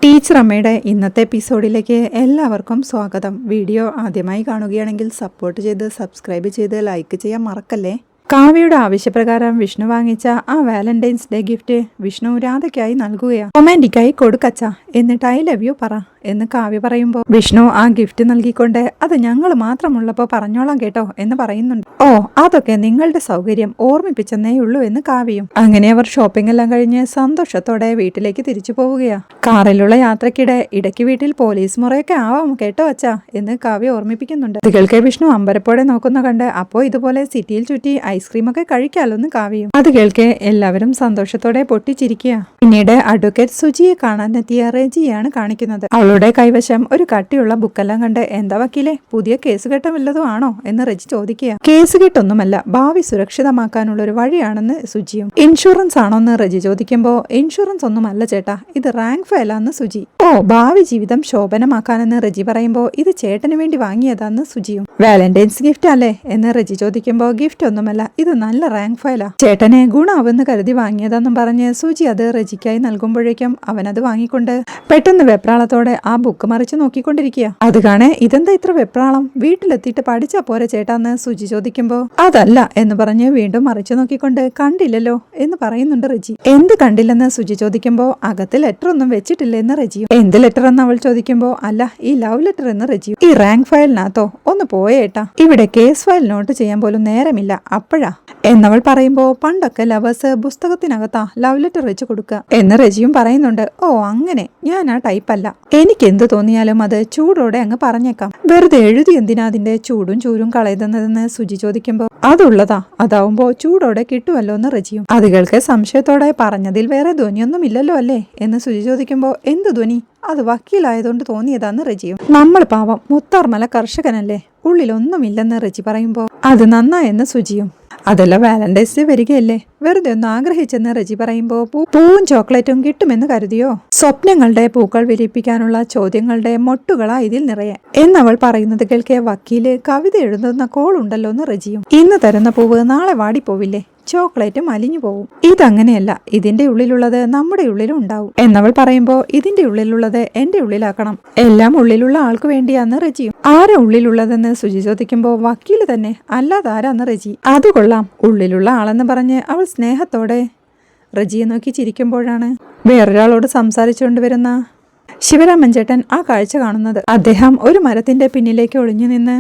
Teacher അമ്മയുടെ ഇന്നത്തെ എപ്പിസോഡിലേക്ക് എല്ലാവർക്കും സ്വാഗതം. വീഡിയോ ആദ്യമായി കാണുകയാണെങ്കിൽ സപ്പോർട്ട് ചെയ്ത് സബ്സ്ക്രൈബ് ചെയ്ത് ലൈക്ക് ചെയ്യാൻ മറക്കല്ലേ. കാവ്യയുടെ ആവശ്യപ്രകാരം വിഷ്ണു വാങ്ങിച്ച ആ വാലന്റൈൻസ് ഡേ ഗിഫ്റ്റ് വിഷ്ണു രാധയ്ക്കായി നൽകുകയാണ്. റൊമാൻറ്റിക്കായി കൊടുക്കച്ച, എന്നിട്ട് ഐ ലവ് യു പറ എന്ന് കാവ്യ പറയുമ്പോൾ വിഷ്ണു ആ ഗിഫ്റ്റ് നൽകിക്കൊണ്ട് അത് ഞങ്ങൾ മാത്രമുള്ളപ്പോൾ പറഞ്ഞോളാം കേട്ടോ എന്ന് പറയുന്നുണ്ട്. ഓ, അതൊക്കെ നിങ്ങളുടെ സൗകര്യം, ഓർമ്മിപ്പിച്ചെന്നേ ഉള്ളൂ എന്ന് കാവ്യയും. അങ്ങനെ അവർ ഷോപ്പിംഗ് എല്ലാം കഴിഞ്ഞ് സന്തോഷത്തോടെ വീട്ടിലേക്ക് തിരിച്ചു പോവുകയാണ്. കാറിലുള്ള യാത്രക്കിടെ ഇടയ്ക്ക് വീട്ടിൽ പോലീസ് മുറയൊക്കെ ആവാം കേട്ടോ അച്ഛാ എന്ന് കാവ്യ ഓർമ്മിപ്പിക്കുന്നുണ്ട്. കുട്ടികൾക്ക് വിഷ്ണു അമ്പരപ്പോടെ നോക്കുന്ന കണ്ട് അപ്പോൾ ഇതുപോലെ സിറ്റിയിൽ ചുറ്റി ഐസ്ക്രീമൊക്കെ കഴിക്കാലോ എന്ന് കാവ്യയും. അത് കേൾക്കെ എല്ലാവരും സന്തോഷത്തോടെ പൊട്ടിച്ചിരിക്കുക. പിന്നീട് അഡ്വക്കേറ്റ് സുജിയെ കാണാനെത്തിയ റെജിയാണ് കാണിക്കുന്നത്. അവളുടെ കൈവശം ഒരു കട്ടിയുള്ള ബുക്കെല്ലാം കണ്ട് എന്താ വക്കീലെ, പുതിയ കേസ് കെട്ടം വല്ലതും ആണോ എന്ന് റെജി ചോദിക്കുക. കേസ് കെട്ടൊന്നുമല്ല, ഭാവി സുരക്ഷിതമാക്കാനുള്ള ഒരു വഴിയാണെന്ന് സുജിയും. ഇൻഷുറൻസ് ആണോന്ന് റെജി ചോദിക്കുമ്പോൾ ഇൻഷുറൻസ് ഒന്നുമല്ല ചേട്ടാ, ഇത് റാങ്ക് ഫയലാന്ന് സുജി. ഓ, ഭാവി ജീവിതം ശോഭനമാക്കാനെന്ന് റെജി പറയുമ്പോൾ ഇത് ചേട്ടന് വേണ്ടി വാങ്ങിയതാന്ന് സുജിയും. വാലന്റൈൻസ് ഗിഫ്റ്റ് അല്ലേ എന്ന് റെജി ചോദിക്കുമ്പോൾ ഗിഫ്റ്റ് ഒന്നുമല്ല, ഇത് നല്ല റാങ്ക് ഫയലാ, ചേട്ടനെ ഗുണാവെന്ന് കരുതി വാങ്ങിയതെന്നും പറഞ്ഞ് സുജി അത് റെജിക്കായി നൽകുമ്പോഴേക്കും അവനത് വാങ്ങിക്കൊണ്ട് പെട്ടെന്ന് വെപ്രാളത്തോടെ ആ ബുക്ക് മറിച്ച് നോക്കിക്കൊണ്ടിരിക്കുക. അത് കാണേ ഇതെന്താ ഇത്ര വെപ്രാളം, വീട്ടിലെത്തിയിട്ട് പഠിച്ചാ പോരെ ചേട്ടാന്ന് സുജി ചോദിക്കുമ്പോ അതല്ല എന്ന് പറഞ്ഞ് വീണ്ടും മറിച്ചു നോക്കിക്കൊണ്ട് കണ്ടില്ലല്ലോ എന്ന് പറയുന്നുണ്ട് റെജി. എന്ത് കണ്ടില്ലെന്ന് സുജി ചോദിക്കുമ്പോ അകത്ത് ലെറ്റർ ഒന്നും വെച്ചിട്ടില്ല എന്ന് റെജിയും. എന്ത് ലെറ്റർ എന്ന് അവൾ ചോദിക്കുമ്പോ അല്ല, ഈ ലവ് ലെറ്റർ എന്ന് റെജിയും. ഈ റാങ്ക് ഫയലിനകത്തോ, ഒന്ന് പോയേട്ടാ, ഇവിടെ കേസ് ഫയൽ നോട്ട് ചെയ്യാൻ പോലും നേരമില്ല അപ്പോഴാ എന്നവൾ പറയുമ്പോ പണ്ടൊക്കെ ലവേഴ്സ് പുസ്തകത്തിനകത്താ ലവ് ലെറ്റർ വെച്ച് കൊടുക്കുക എന്ന് റെജിയും പറയുന്നുണ്ട്. ഓ അങ്ങനെ, ഞാൻ ആ ടൈപ്പല്ല, എനിക്ക് എന്ത് തോന്നിയാലും അത് ചൂടോടെ അങ്ങ് പറഞ്ഞേക്കാം, വെറുതെ എഴുതി എന്തിനാ അതിന്റെ ചൂടും ചൂരും കളയുന്നതെന്ന് സുജി ചോദിക്കുമ്പോ അതുള്ളതാ, അതാവുമ്പോ ചൂടോടെ കിട്ടുമല്ലോ എന്ന് റെജിയും. അതുകൾക്ക് സംശയത്തോടെ പറഞ്ഞതിൽ വേറെ ധ്വനിയൊന്നും ഇല്ലല്ലോ അല്ലേ എന്ന് സുജി ചോദിക്കുമ്പോ എന്ത് ധ്വനി, അത് വക്കീലായതുകൊണ്ട് തോന്നിയതാന്ന് റെജിയും. നമ്മൾ പാവം മുത്താർമല കർഷകനല്ലേ, ഉള്ളിലൊന്നുമില്ലെന്ന് റെജി പറയുമ്പോ അത് നന്നായെന്ന് സുജിയും. അതല്ല വാലന്റൈൻസ് ഡേ വരികയല്ലേ, വെറുതെ ഒന്ന് ആഗ്രഹിച്ചെന്ന് റെജി പറയുമ്പോ പൂവും ചോക്ലേറ്റും കിട്ടുമെന്ന് കരുതിയോ, സ്വപ്നങ്ങളുടെ പൂക്കൾ വിരിപ്പിക്കാനുള്ള ചോദ്യങ്ങളുടെ മൊട്ടുകളാ ഇതിൽ നിറയെ എന്നവൾ പറയുന്നത് കേൾക്കെ വക്കീല് കവിത എഴുതുന്ന കോളുണ്ടല്ലോ എന്ന് റെജിയും. ഇന്ന് തരുന്ന പൂവ് നാളെ വാടിപ്പോവില്ലേ, ചോക്ലേറ്റും അലിഞ്ഞു പോവും, ഇതങ്ങനെയല്ല, ഇതിന്റെ ഉള്ളിലുള്ളത് നമ്മുടെ ഉള്ളിലും ഉണ്ടാവും എന്നവൾ പറയുമ്പോ ഇതിന്റെ ഉള്ളിലുള്ളത് എന്റെ ഉള്ളിലാക്കണം, എല്ലാം ഉള്ളിലുള്ള ആൾക്ക് വേണ്ടിയാന്ന് റെജിയും. ആരാ ഉള്ളിലുള്ളതെന്ന് സുജി ചോദിക്കുമ്പോ വക്കീല് തന്നെ, അല്ലാതെ ആരാന്ന് റെജി. അത് കൊള്ളാം, ഉള്ളിലുള്ള ആളെന്ന് പറഞ്ഞ് അവൾ സ്നേഹത്തോടെ റെജിയെ നോക്കി ചിരിക്കുമ്പോഴാണ് വേറൊരാളോട് സംസാരിച്ചുകൊണ്ട് വരുന്ന ശിവരാമൻ ചേട്ടൻ ആ കാഴ്ച കാണുന്നത്. അദ്ദേഹം ഒരു മരത്തിന്റെ പിന്നിലേക്ക് ഒളിഞ്ഞു നിന്ന്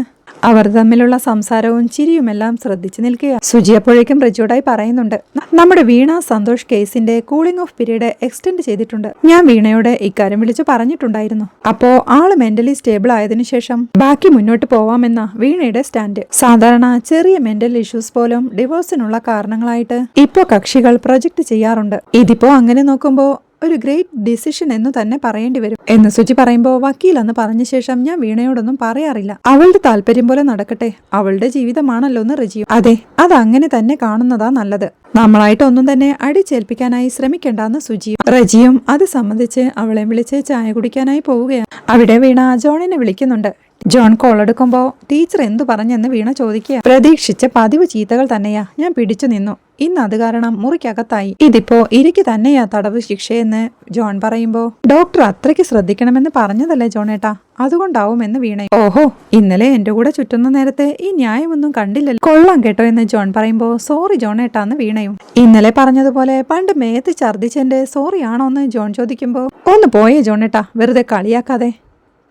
അവർ തമ്മിലുള്ള സംസാരവും ചിരിയുമെല്ലാം ശ്രദ്ധിച്ചു നിൽക്കുക. സുജി അപ്പോഴേക്കും റെജിയോടായി പറയുന്നുണ്ട്, നമ്മുടെ വീണ സന്തോഷ് കേസിന്റെ കൂളിംഗ് ഓഫ് പീരീഡ് എക്സ്റ്റെൻഡ് ചെയ്തിട്ടുണ്ട്. ഞാൻ വീണയോട് ഇക്കാര്യം വിളിച്ചു പറഞ്ഞിട്ടുണ്ടായിരുന്നു. അപ്പോ ആള് മെന്റലി സ്റ്റേബിൾ ആയതിനു ശേഷം ബാക്കി മുന്നോട്ട് പോവാമെന്ന വീണയുടെ സ്റ്റാൻഡ്. സാധാരണ ചെറിയ മെന്റൽ ഇഷ്യൂസ് പോലും ഡിവോഴ്സിനുള്ള കാരണങ്ങളായിട്ട് ഇപ്പോ കക്ഷികൾ പ്രൊജക്ട് ചെയ്യാറുണ്ട്. ഇതിപ്പോ അങ്ങനെ നോക്കുമ്പോ ഒരു ഗ്രേറ്റ് ഡിസിഷൻ എന്ന് തന്നെ പറയേണ്ടി വരും എന്ന് സുജി പറയുമ്പോൾ വക്കീലെന്ന് പറഞ്ഞ ശേഷം ഞാൻ വീണയോടൊന്നും പറയാറില്ല, അവളുടെ താല്പര്യം പോലെ നടക്കട്ടെ, അവളുടെ ജീവിതമാണല്ലോ എന്ന് റെജിയും. അതെ, അതങ്ങനെ തന്നെ കാണുന്നതാ നല്ലത്, നമ്മളായിട്ട് ഒന്നും തന്നെ അടിച്ചേൽപ്പിക്കാനായി ശ്രമിക്കേണ്ടെന്ന് സുജിയും. റെജിയും അത് സംബന്ധിച്ച് അവളെ വിളിച്ച് ചായ കുടിക്കാനായി പോവുകയാണ്. അവിടെ വീണ ജോണിനെ വിളിക്കുന്നുണ്ട്. ജോൺ കോൾ എടുക്കുമ്പോ ടീച്ചർ എന്തു പറഞ്ഞെന്ന് വീണ ചോദിക്കുക. പ്രതീക്ഷിച്ച പതിവ് ചീത്തകൾ തന്നെയാ, ഞാൻ പിടിച്ചു നിന്നു, ഇന്ന് അത് കാരണം മുറിക്കകത്തായി, ഇതിപ്പോ ഇരിക്ക് തന്നെയാ തടവ് ശിക്ഷയെന്ന് ജോൺ പറയുമ്പോ ഡോക്ടർ അത്രയ്ക്ക് ശ്രദ്ധിക്കണമെന്ന് പറഞ്ഞതല്ലേ ജോണേട്ടാ, അതുകൊണ്ടാവുമെന്ന് വീണ. ഓഹോ, ഇന്നലെ എന്റെ കൂടെ ചുറ്റുന്ന നേരത്തെ ഈ ന്യായമൊന്നും കണ്ടില്ലല്ലോ, കൊള്ളാം കേട്ടോ എന്ന് ജോൺ പറയുമ്പോ സോറി ജോണേട്ടാന്ന് വീണയും. ഇന്നലെ പറഞ്ഞതുപോലെ പണ്ട് മേത്ത് ഛർദിച്ചെന്റെ സോറി ആണോന്ന് ജോൺ ചോദിക്കുമ്പോ ഒന്ന് പോയേ ജോണേട്ടാ, വെറുതെ കളിയാക്കാതെ.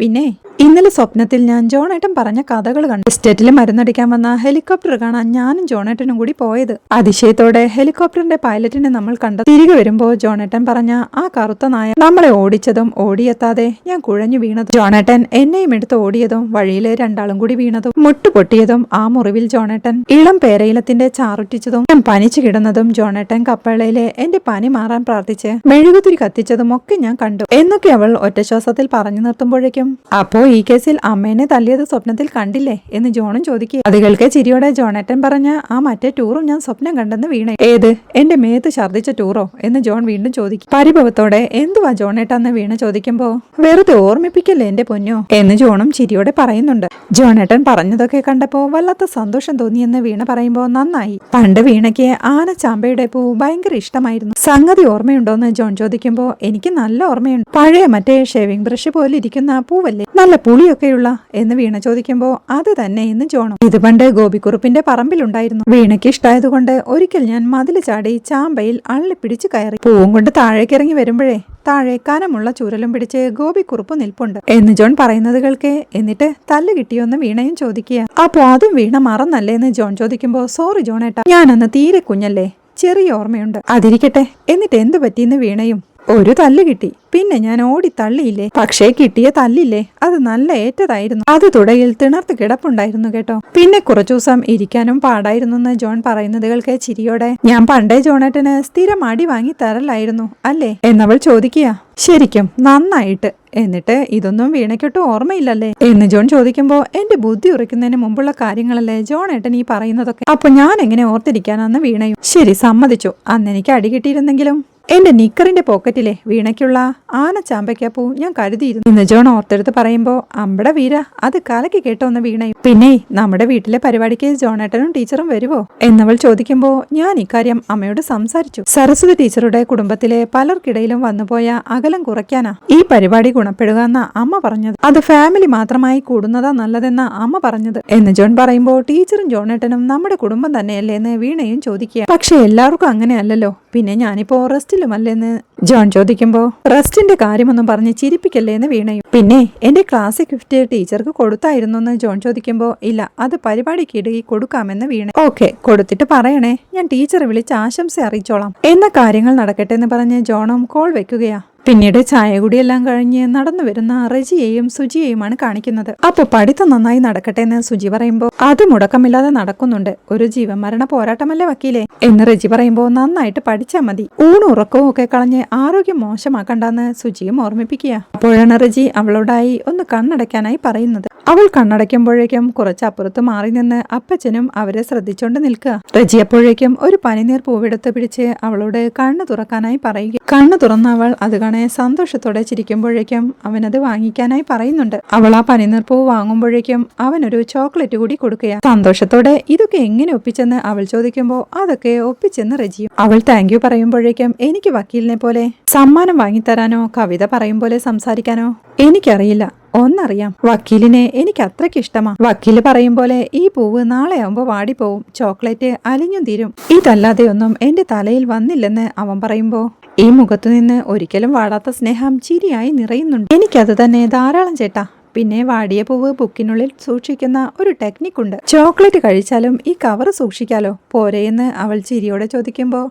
പിന്നെ ഇന്നലെ സ്വപ്നത്തിൽ ഞാൻ ജോണേട്ടൻ പറഞ്ഞ കഥകൾ കണ്ടു. എസ്റ്റേറ്റിൽ മരുന്നടിക്കാൻ വന്ന ഹെലികോപ്റ്റർ കാണാൻ ഞാനും ജോണേട്ടനും കൂടി പോയത്. അതിശയത്തോടെ ഹെലികോപ്റ്ററിന്റെ പൈലറ്റിനെ നമ്മൾ കണ്ടത്. തിരികെ വരുമ്പോ ജോണേട്ടൻ പറഞ്ഞ ആ കറുത്ത നായ നമ്മളെ ഓടിച്ചതും ഓടിയെത്താതെ ഞാൻ കുഴഞ്ഞു വീണതും, ജോണേട്ടൻ എന്നെയും എടുത്ത് ഓടിയതും വഴിയിലെ രണ്ടാളും കൂടി വീണതും മുട്ടുപൊട്ടിയതും, ആ മുറിവിൽ ജോണേട്ടൻ ഇളം പേരയിലത്തിന്റെ ചാറുറ്റിച്ചതും, ഞാൻ പനിച്ചു കിടന്നതും, ജോണേട്ടൻ കപ്പളയിലെ എന്റെ പനി മാറാൻ പ്രാർത്ഥിച്ച് മെഴുകുതിരി കത്തിച്ചതും ഒക്കെ ഞാൻ കണ്ടു എന്നൊക്കെ അവൾ ഒറ്റശ്വാസത്തിൽ പറഞ്ഞു നിർത്തുമ്പോഴേക്കും അപ്പോ ഈ കേസിൽ അമ്മേനെ തല്ലിയത് സ്വപ്നത്തിൽ കണ്ടില്ലേ എന്ന് ജോണും ചോദിക്കുക. അത് കേൾക്കെ ചിരിയോടെ ജോണേട്ടൻ പറഞ്ഞ ആ മറ്റേ ടൂറും ഞാൻ സ്വപ്നം കണ്ടെന്ന് വീണ. ഏത്? എന്റെ മേത്ത് ഛർദ്ദിച്ച ടൂറോ എന്ന് ജോൺ വീണ്ടും ചോദിക്കും. പരിഭവത്തോടെ എന്തുവാ ജോണേട്ടാന്ന് വീണ ചോദിക്കുമ്പോ വെറുതെ ഓർമ്മിപ്പിക്കല്ലേ എന്റെ പൊന്നോ എന്ന് ജോണും ചിരിയോടെ പറയുന്നുണ്ട്. ജോണേട്ടൻ പറഞ്ഞതൊക്കെ കണ്ടപ്പോ വല്ലാത്ത സന്തോഷം തോന്നിയെന്ന് വീണ പറയുമ്പോ നന്നായി. പണ്ട് വീണയ്ക്ക് ആനച്ചാമ്പയുടെ പൂ ഭയങ്കര ഇഷ്ടമായിരുന്നു. സംഗതി ഓർമ്മയുണ്ടോന്ന് ജോൺ ചോദിക്കുമ്പോ എനിക്ക് നല്ല ഓർമ്മയുണ്ട്. പഴയ മറ്റേ ഷേവിംഗ് ബ്രഷ് പോലെ ഇരിക്കുന്ന പൂവല്ലേ, നല്ല പുളിയൊക്കെയുള്ള എന്ന് വീണ ചോദിക്കുമ്പോ അത് തന്നെ എന്ന് ജോണും. ഇത് പണ്ട് ഗോപിക്കുറുപ്പിന്റെ പറമ്പിലുണ്ടായിരുന്നു. വീണയ്ക്ക് ഇഷ്ടായതുകൊണ്ട് ഒരിക്കൽ ഞാൻ മതില് ചാടി ചാമ്പയിൽ അള്ളിപ്പിടിച്ച് കയറി. പൂവും കൊണ്ട് താഴേക്കിറങ്ങി വരുമ്പോഴേ താഴെ കനമുള്ള ചൂരലും പിടിച്ച് ഗോപിക്കുറുപ്പ് നിൽപ്പുണ്ട് എന്ന് ജോൺ പറയുന്നത് കേൾക്കെ എന്നിട്ട് തല്ല് കിട്ടിയോന്ന് വീണയും ചോദിക്കുക. അപ്പൊ അതും വീണ മറന്നല്ലേ എന്ന് ജോൺ ചോദിക്കുമ്പോ സോറി ജോണേട്ടാ, ഞാനന്ന് തീരെ കുഞ്ഞല്ലേ, ചെറിയ ഓർമ്മയുണ്ട്. അതിരിക്കട്ടെ, എന്നിട്ട് എന്ത് പറ്റിയെന്ന് വീണയും. ഒരു തല്ല് കിട്ടി, പിന്നെ ഞാൻ ഓടി തള്ളിയില്ലേ, പക്ഷേ കിട്ടിയ തല്ലില്ലേ അത് നല്ല ഏറ്റതായിരുന്നു. അത് തുടയിൽ തിണർത്ത് കിടപ്പുണ്ടായിരുന്നു കേട്ടോ. പിന്നെ കുറച്ചു ദിവസം ഇരിക്കാനും പാടായിരുന്നു എന്ന് ജോൺ പറയുന്നത് കേൾക്കെ ചിരിയോടെ ഞാൻ പണ്ടേ ജോണേട്ടന് സ്ഥിരം അടി വാങ്ങി തരലായിരുന്നു അല്ലേ എന്നവൾ ചോദിക്കുക. ശരിക്കും നന്നായിട്ട്. എന്നിട്ട് ഇതൊന്നും വീണയ്ക്കൊട്ടും ഓർമ്മയില്ലല്ലേ എന്ന് ജോൺ ചോദിക്കുമ്പോ എന്റെ ബുദ്ധി ഉറയ്ക്കുന്നതിന് മുമ്പുള്ള കാര്യങ്ങളല്ലേ ജോണേട്ടൻ ഈ പറയുന്നതൊക്കെ. അപ്പൊ ഞാൻ എങ്ങനെ ഓർത്തിരിക്കാനാന്ന് വീണയും. ശരി, സമ്മതിച്ചു, അന്ന് എനിക്ക് അടി കിട്ടിയിരുന്നെങ്കിലും എന്റെ നിക്കറിന്റെ പോക്കറ്റിലെ വീണയ്ക്കുള്ള ആനച്ചാമ്പയ്ക്കപ്പൂ ഞാൻ കരുതിയിരുന്നു എന്ന് ജോൺ ഓർത്തെടുത്ത് പറയുമ്പോ അമ്പട വീര, അത് കലക്കി കേട്ടോന്ന് വീണയും. പിന്നെ നമ്മുടെ വീട്ടിലെ പരിപാടിക്ക് ജോണേട്ടനും ടീച്ചറും വരുവോ എന്നവൾ ചോദിക്കുമ്പോ ഞാൻ ഇക്കാര്യം അമ്മയോട് സംസാരിച്ചു. സരസ്വതി ടീച്ചറുടെ കുടുംബത്തിലെ പലർക്കിടയിലും വന്നുപോയ അകലം കുറയ്ക്കാനാ ഈ പരിപാടി ഗുണപ്പെടുക എന്നാ അമ്മ പറഞ്ഞത്. അത് ഫാമിലി മാത്രമായി കൂടുന്നതാ നല്ലതെന്നാ അമ്മ പറഞ്ഞത് എന്ന് ജോൺ പറയുമ്പോ ടീച്ചറും ജോണേട്ടനും നമ്മുടെ കുടുംബം തന്നെയല്ലേ എന്ന് വീണയും ചോദിക്കുക. പക്ഷെ എല്ലാവർക്കും അങ്ങനെയല്ലല്ലോ, പിന്നെ ഞാനിപ്പോ റെസ്റ്റിലുമല്ലേന്ന് ജോൺ ചോദിക്കുമ്പോ റെസ്റ്റിന്റെ കാര്യമൊന്നും പറഞ്ഞ് ചിരിപ്പിക്കല്ലേ എന്ന് വീണയും. പിന്നെ എന്റെ ക്ലാസിക് ഗിഫ്റ്റ് ടീച്ചർക്ക് കൊടുത്തായിരുന്നു എന്ന് ജോൺ ചോദിക്കുമ്പോ ഇല്ല, അത് പരിപാടിക്കിടയിൽ കൊടുക്കാമെന്ന് വീണ. ഓക്കെ, കൊടുത്തിട്ട് പറയണേ, ഞാൻ ടീച്ചറെ വിളിച്ച് ആശംസ അറിയിച്ചോളാം. എന്ന കാര്യങ്ങൾ നടക്കട്ടെ എന്ന് പറഞ്ഞ് ജോണും കോൾ വെക്കുകയാ. പിന്നീട് ചായ കുടിയെല്ലാം കഴിഞ്ഞ് നടന്നു വരുന്ന റജിയെയും സുജിയെയുമാണ് കാണിക്കുന്നത്. അപ്പൊ പഠിത്തം നന്നായി നടക്കട്ടെ എന്ന് സുജി പറയുമ്പോ അത് മുടക്കമില്ലാതെ നടക്കുന്നുണ്ട്, ഒരു ജീവൻ മരണ പോരാട്ടമല്ലേ വക്കീലേ എന്ന് റജി പറയുമ്പോ നന്നായിട്ട് പഠിച്ചാൽ മതി, ഊണും ഉറക്കവും ഒക്കെ കളഞ്ഞ് ആരോഗ്യം മോശമാക്കണ്ടെന്ന് സുജിയും ഓർമ്മിപ്പിക്കുക. അപ്പോഴാണ് റജി അവളോടായി ഒന്ന് കണ്ണടയ്ക്കാനായി പറയുന്നത്. അവൾ കണ്ണടയ്ക്കുമ്പോഴേക്കും കുറച്ചപ്പുറത്ത് മാറി നിന്ന് അപ്പച്ചനും അവരെ ശ്രദ്ധിച്ചോണ്ട് നിൽക്കുക. റജി അപ്പോഴേക്കും ഒരു പനിനീർ പൂവെടുത്ത് പിടിച്ച് അവളോട് കണ്ണു തുറക്കാനായി പറയുക. കണ്ണു തുറന്ന അവൾ അത് കാണെ സന്തോഷത്തോടെ ചിരിക്കുമ്പോഴേക്കും അവനത് വാങ്ങിക്കാനായി പറയുന്നുണ്ട്. അവൾ ആ പനിനീർ പൂവ് വാങ്ങുമ്പോഴേക്കും അവനൊരു ചോക്ലേറ്റ് കൂടി കൊടുക്കുക. സന്തോഷത്തോടെ ഇതൊക്കെ എങ്ങനെ ഒപ്പിച്ചെന്ന് അവൾ ചോദിക്കുമ്പോ അതൊക്കെ ഒപ്പിച്ചെന്ന് റജിയും. അവൾ താങ്ക് യു പറയുമ്പോഴേക്കും എനിക്ക് വക്കീലിനെ പോലെ സമ്മാനം വാങ്ങിത്തരാനോ കവിത പറയും പോലെ സംസാരിക്കാനോ എനിക്കറിയില്ല, ഒന്നറിയാം, വക്കീലിനെ എനിക്ക് അത്രയ്ക്ക് ഇഷ്ടമാ. വക്കീല് പറയും പോലെ ഈ പൂവ് നാളെ ആവുമ്പോ വാടിപ്പോവും, ചോക്ലേറ്റ് അലിഞ്ഞും തീരും, ഇതല്ലാതെ ഒന്നും എന്റെ തലയിൽ വന്നില്ലെന്ന് അവൻ പറയുമ്പോ ഈ മുഖത്തു നിന്ന് ഒരിക്കലും വാടാത്ത സ്നേഹം ചിരിയായി നിറയുന്നുണ്ട്. എനിക്കത് തന്നെ ധാരാളം ചേട്ടാ. പിന്നെ വാടിയ പൂവ് ബുക്കിനുള്ളിൽ സൂക്ഷിക്കുന്ന ഒരു ടെക്നിക്കുണ്ട്. ചോക്ലേറ്റ് കഴിച്ചാലും ഈ കവർ സൂക്ഷിക്കാലോ, പോരെയെന്ന് അവൾ ചിരിയോടെ ചോദിക്കുമ്പോ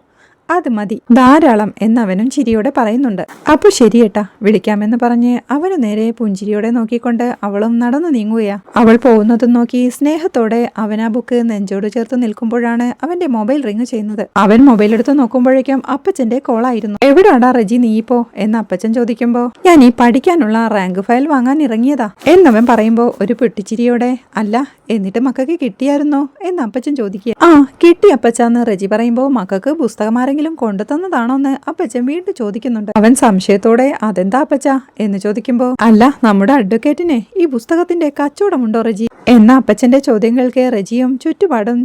അത് മതി, ധാരാളം എന്നവനും ചിരിയോടെ പറയുന്നുണ്ട്. അപ്പൊ ശരിയേട്ടാ, വിളിക്കാമെന്ന് പറഞ്ഞ് അവന് നേരെ പുഞ്ചിരിയോടെ നോക്കിക്കൊണ്ട് അവളും നടന്നു നീങ്ങുകയാ. അവൾ പോകുന്നതും നോക്കി സ്നേഹത്തോടെ അവൻ ആ ബുക്ക് നെഞ്ചോട് ചേർത്ത് നിൽക്കുമ്പോഴാണ് അവന്റെ മൊബൈൽ റിങ് ചെയ്യുന്നത്. അവൻ മൊബൈൽ എടുത്ത് നോക്കുമ്പോഴേക്കും അപ്പച്ചന്റെ കോളായിരുന്നു. എവിടാടാ റജി നീയിപ്പോ എന്ന് അപ്പച്ചൻ ചോദിക്കുമ്പോ ഞാൻ ഈ പഠിക്കാനുള്ള റാങ്ക് ഫയൽ വാങ്ങാൻ ഇറങ്ങിയതാ എന്നവൻ പറയുമ്പോ ഒരു പൊട്ടിച്ചിരിയോടെ അല്ല എന്നിട്ട് മക്കൾക്ക് കിട്ടിയായിരുന്നോ എന്ന് അപ്പച്ചൻ ചോദിക്കുക. ആ കിട്ടി അപ്പച്ചാന്ന് റജി പറയുമ്പോ മക്കൾക്ക് പുസ്തകമാരെങ്കിലും കൊണ്ടുതന്നതാണോന്ന് അപ്പച്ചൻ വീണ്ടും ചോദിക്കുന്നുണ്ട്. അവൻ സംശയത്തോടെ അതെന്താ അപ്പച്ച എന്ന് ചോദിക്കുമ്പോ അല്ല നമ്മുടെ അഡ്വക്കേറ്റിന് ഈ പുസ്തകത്തിന്റെ കച്ചവടമുണ്ടോ റജി എന്ന അപ്പച്ചന്റെ ചോദ്യങ്ങൾക്ക് റജിയും ചുറ്റുപാടും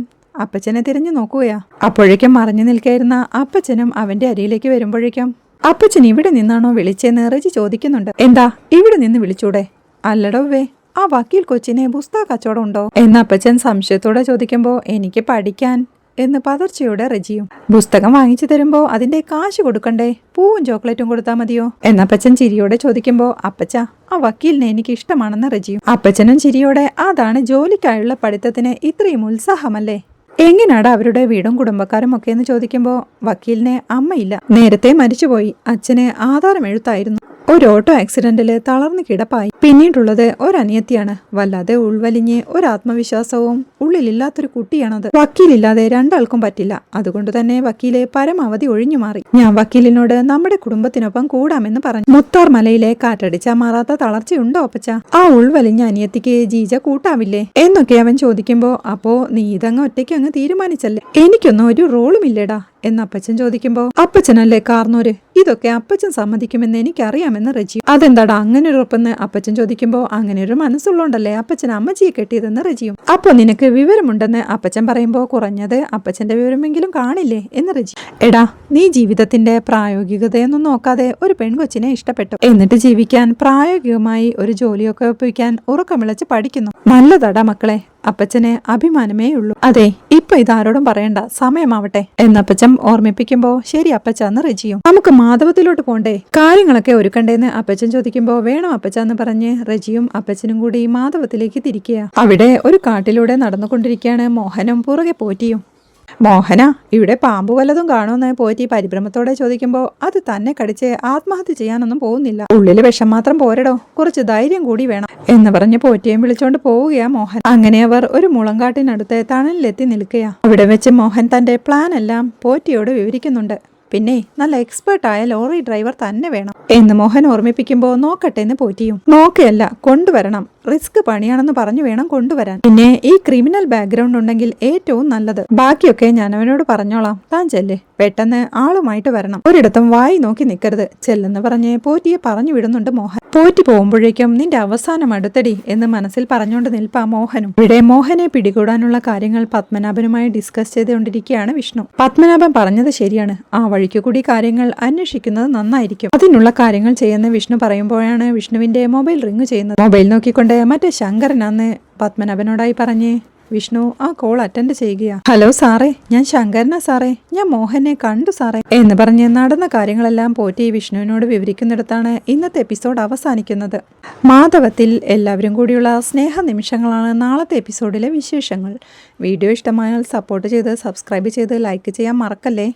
അപ്പച്ചനെ തിരിഞ്ഞു നോക്കുകയാ. അപ്പോഴേക്കും മറിഞ്ഞു നിൽക്കായിരുന്ന അപ്പച്ചനും അവന്റെ അരിയിലേക്ക് വരുമ്പോഴേക്കും അപ്പച്ചൻ ഇവിടെ നിന്നാണോ വിളിച്ചെന്ന് റജി ചോദിക്കുന്നുണ്ട്. എന്താ ഇവിടെ നിന്ന് വിളിച്ചൂടെ? അല്ലടോവേ, ആ വക്കീൽ കൊച്ചിനെ പുസ്തക കച്ചവടം ഉണ്ടോ എന്ന് അപ്പച്ചൻ സംശയത്തോടെ ചോദിക്കുമ്പോ എനിക്ക് പഠിക്കാൻ എന്ന് പതർച്ചയോടെ റജിയും. പുസ്തകം വാങ്ങിച്ചു തരുമ്പോ അതിന്റെ കാശ് കൊടുക്കണ്ടേ, പൂവും ചോക്ലേറ്റും കൊടുത്താൽ മതിയോ എന്നപ്പച്ചൻ ചിരിയോടെ ചോദിക്കുമ്പോ അപ്പച്ച ആ വക്കീലിനെ എനിക്ക് ഇഷ്ടമാണെന്ന് റജിയും. അപ്പച്ചനും ചിരിയോടെ അതാണ് ജോലിക്കായുള്ള പഠിത്തത്തിന് ഇത്രയും ഉത്സാഹമല്ലേ, എങ്ങനെയാടാ അവരുടെ വീടും കുടുംബക്കാരും ഒക്കെ എന്ന് ചോദിക്കുമ്പോ വക്കീലിനെ അമ്മയില്ല, നേരത്തെ മരിച്ചുപോയി, അച്ഛന് ആധാരം എഴുത്തായിരുന്നു, ഒരു ഓട്ടോ ആക്സിഡന്റിൽ തളർന്നു കിടപ്പായി. പിന്നീടുള്ളത് ഒരനിയത്തിയാണ്. വല്ലാതെ ഉൾവലിഞ്ഞ് ഒരു ആത്മവിശ്വാസവും ഉള്ളിലില്ലാത്തൊരു കുട്ടിയാണത്. വക്കീലില്ലാതെ രണ്ടാൾക്കും പറ്റില്ല. അതുകൊണ്ട് തന്നെ വക്കീലെ പരമാവധി ഒഴിഞ്ഞു മാറി. ഞാൻ വക്കീലിനോട് നമ്മുടെ കുടുംബത്തിനൊപ്പം കൂടാമെന്ന് പറഞ്ഞു. മുത്താർ മലയിലെ കാറ്റടിച്ചാ മാറാത്ത തളർച്ചയുണ്ടോ അപ്പച്ച? ആ ഉൾവലിഞ്ഞ അനിയത്തിക്ക് ജീജ കൂട്ടാവില്ലേ എന്നൊക്കെ അവൻ ചോദിക്കുമ്പോ, അപ്പോ നീ ഇതങ്ങ് ഒറ്റയ്ക്ക് അങ്ങ് തീരുമാനിച്ചല്ലേ? എനിക്കൊന്നും ഒരു റോളും ഇല്ലേടാ എന്ന് അപ്പച്ചൻ ചോദിക്കുമ്പോ, അപ്പച്ചനല്ലേ കാർന്നോര്, ഇതൊക്കെ അപ്പച്ചൻ സമ്മതിക്കുമെന്ന് എനിക്കറിയാമെന്ന് റജിയും. അതെന്താടാ അങ്ങനെ ഒരു ഉറപ്പെന്ന് അപ്പച്ചൻ ചോദിക്കുമ്പോ, അങ്ങനെ ഒരു മനസ്സുള്ളോണ്ടല്ലേ അപ്പച്ചൻ അമ്മച്ചിയെ കെട്ടിയതെന്ന് റജിയും. അപ്പൊ നിനക്ക് വിവരമുണ്ടെന്ന് അപ്പച്ചൻ പറയുമ്പോ, കുറഞ്ഞത് അപ്പച്ചന്റെ വിവരമെങ്കിലും കാണില്ലേ എന്ന് റജി. എടാ, നീ ജീവിതത്തിന്റെ പ്രായോഗികതയൊന്നും നോക്കാതെ ഒരു പെൺകൊച്ചിനെ ഇഷ്ടപ്പെട്ടു, എന്നിട്ട് ജീവിക്കാൻ പ്രായോഗികമായി ഒരു ജോലിയൊക്കെ ഒപ്പിക്കാൻ ഉറക്കമിളച്ച് പഠിക്കുന്നു. നല്ലതടാ മക്കളെ, അപ്പച്ചന് അഭിമാനമേ ഉള്ളൂ. അതെ, ഇപ്പൊ ഇതാരോടും പറയണ്ട, സമയമാവട്ടെ എന്നപ്പച്ചൻ ഓർമ്മിപ്പിക്കുമ്പോ, ശരി അപ്പച്ചാന്ന് റജിയും. നമുക്ക് മാധവത്തിലോട്ട് പോണ്ടേ, കാര്യങ്ങളൊക്കെ ഒരുക്കണ്ടേന്ന് അപ്പച്ചൻ ചോദിക്കുമ്പോ, വേണം അപ്പച്ചാന്ന് പറഞ്ഞ് റജിയും അപ്പച്ചനും കൂടി മാധവത്തിലേക്ക് തിരിക്കുക. അവിടെ ഒരു കാട്ടിലൂടെ നടന്നുകൊണ്ടിരിക്കുകയാണ് മോഹനും പുറകെ പോറ്റിയും. മോഹന, ഇവിടെ പാമ്പ് വല്ലതും കാണുമെന്ന് പോറ്റി പരിഭ്രമത്തോടെ ചോദിക്കുമ്പോ, അത് തന്നെ കടിച്ച് ആത്മഹത്യ ചെയ്യാനൊന്നും പോകുന്നില്ല, ഉള്ളില് വിഷം മാത്രം പോരടോ, കുറച്ച് ധൈര്യം കൂടി വേണം എന്ന് പറഞ്ഞ് പോറ്റിയും വിളിച്ചോണ്ട് പോവുകയാ മോഹൻ. അങ്ങനെ അവർ ഒരു മുളങ്കാട്ടിനടുത്ത് തണലിലെത്തി നിൽക്കുകയാ. അവിടെ വെച്ച് മോഹൻ തന്റെ പ്ലാൻ എല്ലാം പോറ്റിയോട് വിവരിക്കുന്നുണ്ട്. പിന്നെ നല്ല എക്സ്പേർട്ടായ ലോറി ഡ്രൈവർ തന്നെ വേണം എന്ന് മോഹൻ ഓർമ്മിപ്പിക്കുമ്പോ, നോക്കട്ടെ എന്ന് പോറ്റിയും. നോക്കുകയല്ല, കൊണ്ടുവരണം, റിസ്ക് പണിയാണെന്ന് പറഞ്ഞു വേണം കൊണ്ടുവരാൻ. പിന്നെ ഈ ക്രിമിനൽ ബാക്ക്ഗ്രൗണ്ട് ഉണ്ടെങ്കിൽ ഏറ്റവും നല്ലത്. ബാക്കിയൊക്കെ ഞാൻ അവനോട് പറഞ്ഞോളാം, താൻ ചെല്ലേ, പെട്ടെന്ന് ആളുമായിട്ട് വരണം, ഒരിടത്തും വായി നോക്കി നിൽക്കരുത് ചെല്ലെന്ന് പറഞ്ഞ് പോറ്റിയെ പറഞ്ഞു വിടുന്നുണ്ട് മോഹൻ. പോറ്റി പോകുമ്പോഴേക്കും നിന്റെ അവസാനം അടുത്തടി എന്ന് മനസ്സിൽ പറഞ്ഞുകൊണ്ട് നിൽപ്പാ മോഹനും. ഇവിടെ മോഹനെ പിടികൂടാനുള്ള കാര്യങ്ങൾ പത്മനാഭനുമായി ഡിസ്കസ് ചെയ്തുകൊണ്ടിരിക്കുകയാണ് വിഷ്ണു. പത്മനാഭൻ പറഞ്ഞത് ശരിയാണ്, ആ വഴിക്കു കൂടി കാര്യങ്ങൾ അന്വേഷിക്കുന്നത് നന്നായിരിക്കും. അതിനുള്ള കാര്യങ്ങൾ ചെയ്യുന്ന വിഷ്ണു പറയുമ്പോഴാണ് വിഷ്ണുവിന്റെ മൊബൈൽ റിങ് ചെയ്യുന്നത്. മൊബൈൽ നോക്കിക്കൊണ്ട് മറ്റേ ശങ്കരനാന്ന് പത്മനാഭനോടായി പറഞ്ഞ് വിഷ്ണു ആ കോൾ അറ്റൻഡ് ചെയ്യുകയാ. ഹലോ സാറേ, ഞാൻ ശങ്കരനാ സാറേ, ഞാൻ മോഹനെ കണ്ടു സാറേ എന്ന് പറഞ്ഞ് നടന്ന കാര്യങ്ങളെല്ലാം പോറ്റി വിഷ്ണുവിനോട് വിവരിക്കുന്നിടത്താണ് ഇന്നത്തെ എപ്പിസോഡ് അവസാനിക്കുന്നത്. മാധവത്തിൽ എല്ലാവരും കൂടിയുള്ള സ്നേഹ നിമിഷങ്ങളാണ് നാളത്തെ എപ്പിസോഡിലെ വിശേഷങ്ങൾ. വീഡിയോ ഇഷ്ടമായാൽ സപ്പോർട്ട് ചെയ്ത് സബ്സ്ക്രൈബ് ചെയ്ത് ലൈക്ക് ചെയ്യാൻ മറക്കല്ലേ.